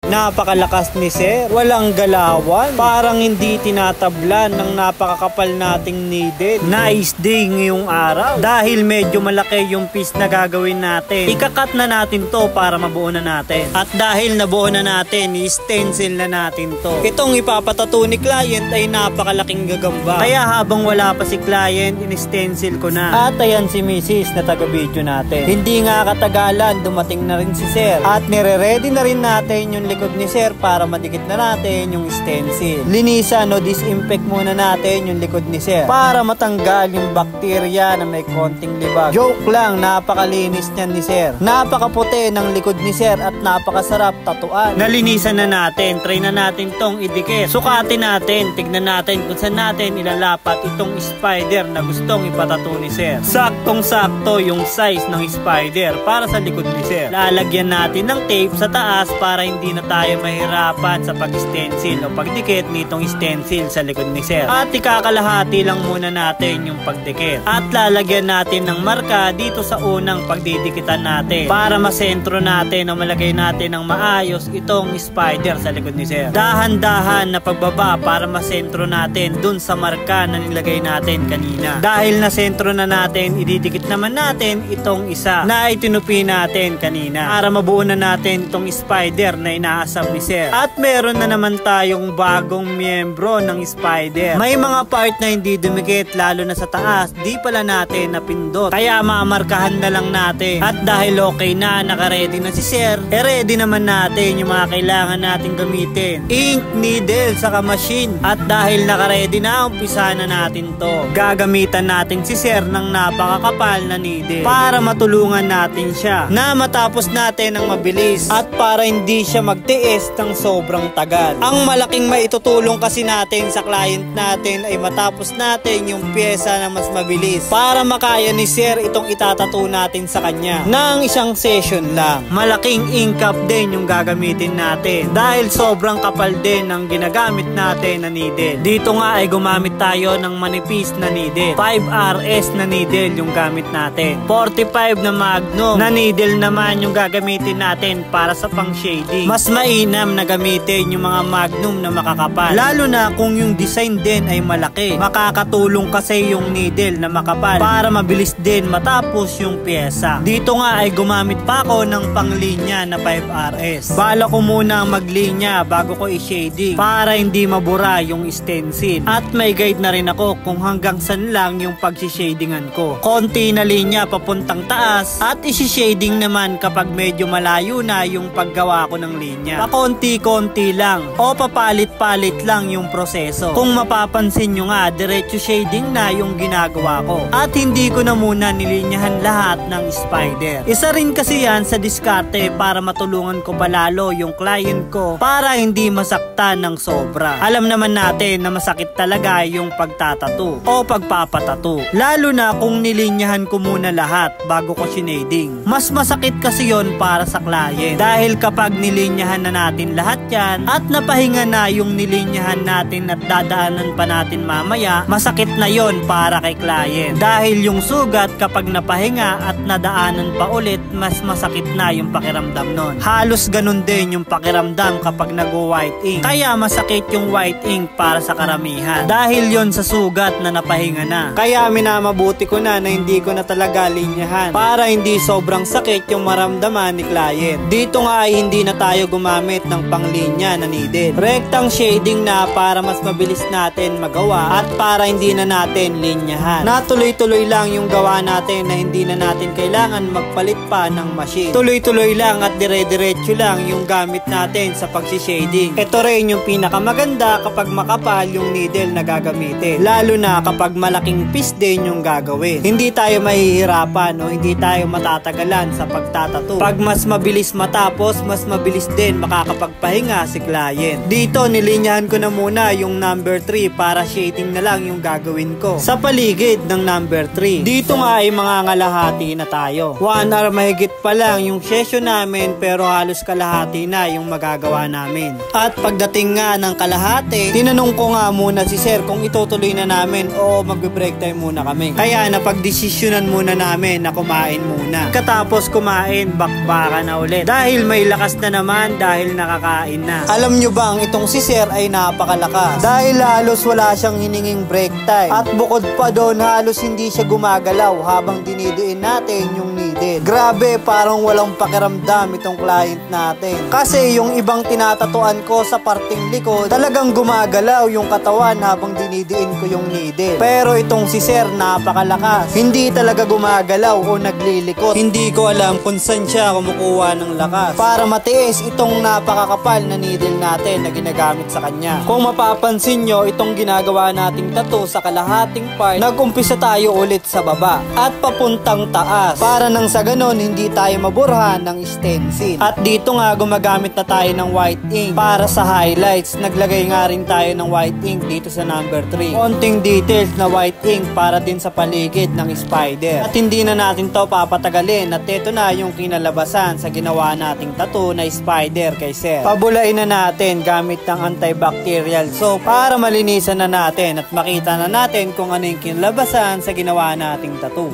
Napakalakas ni sir, walang galawan, parang hindi tinatablan ng napakakapal nating needle. Nice day ngayong araw dahil medyo malaki yung piece na gagawin natin. Ikakat na natin to para mabuo na natin. At dahil nabuo na natin, i-stencil na natin to. Itong ipapatato ni client ay napakalaking gagamba. Kaya habang wala pa si client, in-stencil ko na. At ayan si Mrs. na taga-video natin. Hindi nga katagalan, dumating na rin si sir. At nire-ready na rin natin yung likod ni sir para madikit na natin yung stencil. Linisan o disinfect muna natin yung likod ni sir para matanggal yung bakterya na may konting libag. Joke lang, napakalinis niyan ni sir. Napakaputi ng likod ni sir at napakasarap tatuan. Nalinisan na natin, try na natin tong idikit. Sukatin natin, tignan natin kung saan natin ilalapat itong spider na gustong ipatato ni sir. Saktong-sakto yung size ng spider para sa likod ni sir. Lalagyan natin ng tape sa taas para hindi na tayo mahirapan sa pag-stencil o pagdikit nitong stencil sa likod ni sir. At ikakalahati lang muna natin yung pagdikit. At lalagyan natin ng marka dito sa unang pagdidikitan natin para masentro natin o malagay natin ng maayos itong spider sa likod ni sir. Dahan-dahan na pagbaba para masentro natin dun sa marka na nilagay natin kanina. Dahil nasentro na natin, ididikit naman natin itong isa na itinupi natin kanina para mabuo na natin itong spider na inaasam ni sir. At meron na naman tayong bagong miyembro ng spider. May mga part na hindi dumikit lalo na sa taas, di pala natin napindot. Kaya mamarkahan na lang natin. At dahil okay na, naka-ready na si sir, ready naman natin yung mga kailangan natin gamitin. Ink, needle, saka machine. At dahil naka-ready na, umpisa na natin to. Gagamitan natin si sir ng napakakapal na needle para matulungan natin siya na matapos natin ng mabilis at para hindi siya magtiis ng sobrang tagal. Ang malaking maitutulong kasi natin sa client natin ay matapos natin yung pyesa na mas mabilis para makaya ni sir itong itatato natin sa kanya ng isang session lang. Malaking ink cap din yung gagamitin natin dahil sobrang kapal din ang ginagamit natin na needle. Dito nga ay gumamit tayo ng manipis na needle. 5RS na needle yung gamit natin. 45 na Magnum na needle naman yung gagamitin natin para sa pang shading. Mas mainam na gamitin yung mga Magnum na makakapal. Lalo na kung yung design din ay malaki. Makakatulong kasi yung needle na makapal para mabilis din matapos yung pyesa. Dito nga ay gumamit pa ako ng panglinya na 5RS. Bala ko muna maglinya bago ko i-shading para hindi mabura yung stencil. At may guide na rin ako kung hanggang saan lang yung pag-shadingan ko. Konti na linya papuntang taas at isi-shading naman kapag medyo malayo na yung paggawa ko ng linya. Pakonti-konti lang o papalit-palit lang yung proseso. Kung mapapansin nyo nga, diretso shading na yung ginagawa ko. At hindi ko na muna nilinyahan lahat ng spider. Isa rin kasi yan sa diskarte para matulungan ko palalo yung client ko para hindi masaktan ng sobra. Alam naman natin na masakit talaga yung pagtatato o pagpapatato. Lalo na kung nilinyahan ko muna lahat bago ko sinading. Mas masakit kasi yon para sa client. Dahil kapag nilinyahan na natin lahat yan at napahinga na yung nilinyahan natin at dadaanan pa natin mamaya, masakit na yon para kay client. Dahil yung sugat kapag napahinga at nadaanan pa ulit, mas masakit na yung pakiramdam nun. Halos ganun din yung pakiramdam kapag nag-white ink. Kaya masakit yung white ink para sa karamihan. Dahil yon sa sugat na napahinga na. Kaya minamabuti ko na hindi ko na talaga linyahan para hindi sobrang sakit yung maramdaman ni client. Dito nga ay hindi na tayo gumamit ng panglinya na needle. Rectang shading na para mas mabilis natin magawa at para hindi na natin linyahan. Natuloy-tuloy lang yung gawa natin na hindi na natin kailangan magpalit pa ng machine. Tuloy-tuloy lang at dire-diretso lang yung gamit natin sa pag-shading. Ito rin yung pinakamaganda kapag makapal yung needle na gagamitin. Lalo na kapag malaking piece din yung gagawin. Hindi tayo mahihirapan o hindi tayo matatagalan sa pagtatato. Pag mas mabilis matapos, mas mabilis din makakapagpahinga si client. Dito nilinyahan ko na muna yung number 3 para shading na lang yung gagawin ko sa paligid ng number 3. Dito nga ay mga ngalahati na tayo. 1 hour mahigit pa lang yung session namin pero halos kalahati na yung magagawa namin. At pagdating nga ng kalahati, tinanong ko nga muna si sir kung itutuloy na namin o magbe-break time muna kami. Kaya napagdesisyonan muna namin na kumain muna. Katapos kumain, bakbaka na ulit. Dahil may lakas na naman natin dahil nakakain na. Alam nyo bang itong si Sir ay napakalakas dahil halos wala siyang hininging break time. At bukod pa doon, halos hindi siya gumagalaw habang dinidiin natin yung needle. Grabe, parang walang pakiramdam itong client natin. Kasi yung ibang tinatatuan ko sa parting likod, talagang gumagalaw yung katawan habang dinidiin ko yung needle. Pero itong si Sir napakalakas. Hindi talaga gumagalaw o naglilikot. Hindi ko alam kung saan siya kumukuha ng lakas para matiis itong napakakapal na needle natin na ginagamit sa kanya. Kung mapapansin nyo, itong ginagawa nating tattoo sa kalahating part, nag-umpisa tayo ulit sa baba at papuntang taas para nang sa ganon hindi tayo maburhan ng stencil. At dito nga gumagamit na tayo ng white ink para sa highlights. Naglagay nga rin tayo ng white ink dito sa number 3. Konting details na white ink para din sa paligid ng spider. At hindi na natin to papatagalin at ito na yung kinalabasan sa ginawa nating tattoo na spider kay Sir. Pabulain na natin gamit ng antibacterial soap para malinisan na natin at makita na natin kung ano yung kinalabasan sa ginawa nating tattoo.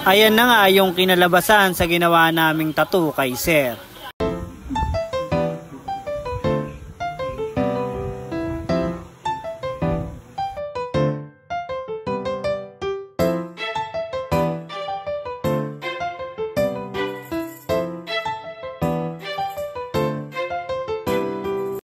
Ayan na nga yung kinalabasan sa ginawa naming tattoo kay Sir.